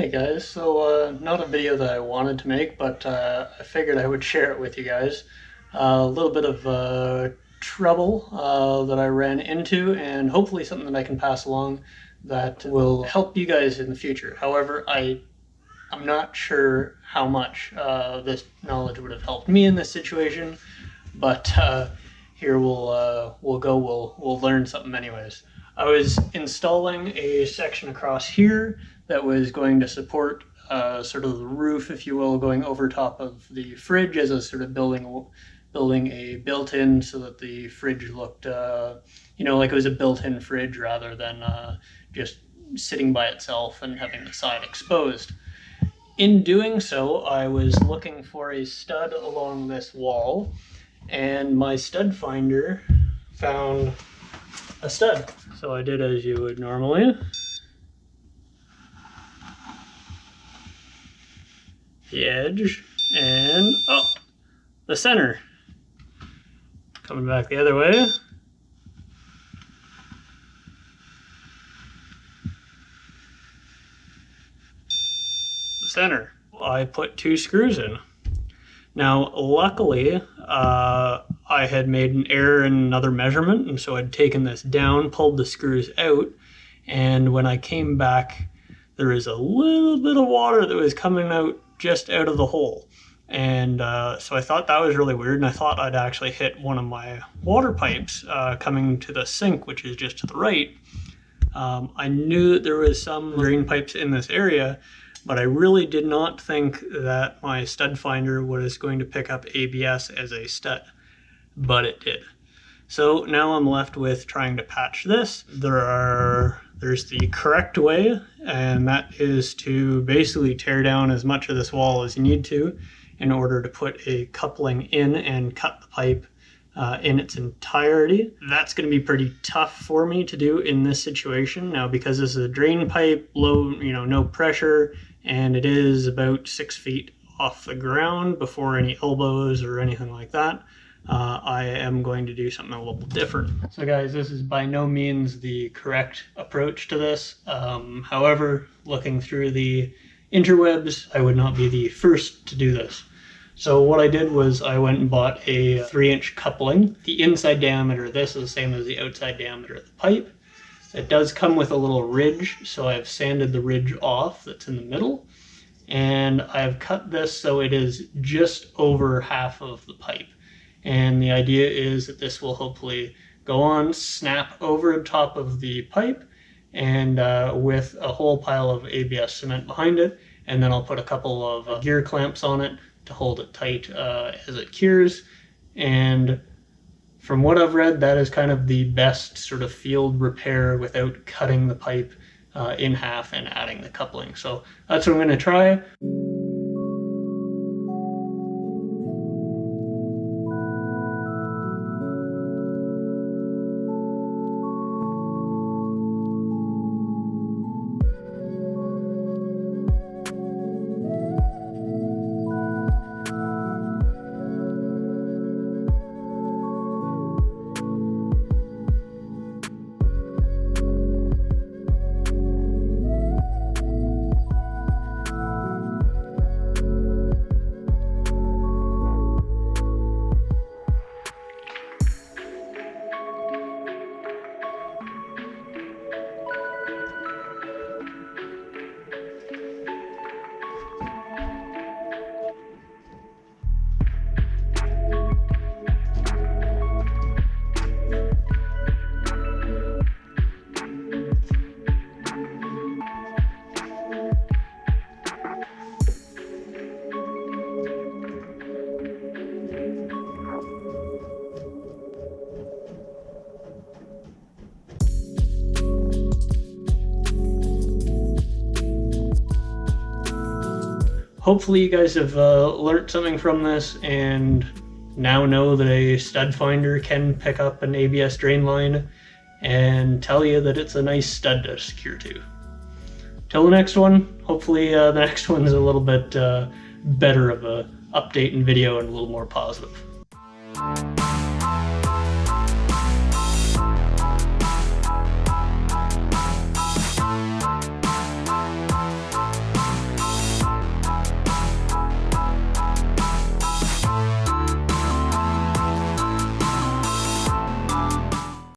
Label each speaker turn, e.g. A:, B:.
A: Hey guys, so not a video that I wanted to make, but I figured I would share it with you guys. A little bit of trouble that I ran into, and hopefully something that I can pass along that will help you guys in the future. However, I'm not sure how much this knowledge would have helped me in this situation, but here we'll learn something anyways. I was installing a section across here that was going to support sort of the roof, if you will, going over top of the fridge as a sort of building a built-in so that the fridge looked, like it was a built-in fridge rather than just sitting by itself and having the side exposed. In doing so, I was looking for a stud along this wall, and my stud finder found a stud. So I did as you would normally. The edge, and the center. Coming back the other way. The center. I put 2 screws in. Now, luckily, I had made an error in another measurement, and so I'd taken this down, pulled the screws out, and when I came back, there was a little bit of water that was coming out just out of the hole. And so I thought that was really weird, and I thought I'd actually hit one of my water pipes coming to the sink, which is just to the right. I knew that there was some drain pipes in this area, but I really did not think that my stud finder was going to pick up ABS as a stud, but it did. So now I'm left with trying to patch this. There's the correct way, and that is to basically tear down as much of this wall as you need to in order to put a coupling in and cut the pipe in its entirety. That's going to be pretty tough for me to do in this situation. Now, because this is a drain pipe, low, no pressure, and it is about 6 feet off the ground before any elbows or anything like that, I am going to do something a little different. So guys, this is by no means the correct approach to this. However, looking through the interwebs, I would not be the first to do this. So what I did was I went and bought a 3-inch coupling. The inside diameter of this is the same as the outside diameter of the pipe. It does come with a little ridge, so I've sanded the ridge off that's in the middle. And I've cut this so it is just over half of the pipe. And the idea is that this will hopefully go on, snap over top of the pipe, and with a whole pile of ABS cement behind it, and then I'll put a couple of gear clamps on it to hold it tight as it cures. And from what I've read, that is kind of the best sort of field repair without cutting the pipe in half and adding the coupling. So that's what I'm going to try. Hopefully you guys have learned something from this and now know that a stud finder can pick up an ABS drain line and tell you that it's a nice stud to secure to. Till the next one, hopefully the next one's a little bit better of a update and video and a little more positive.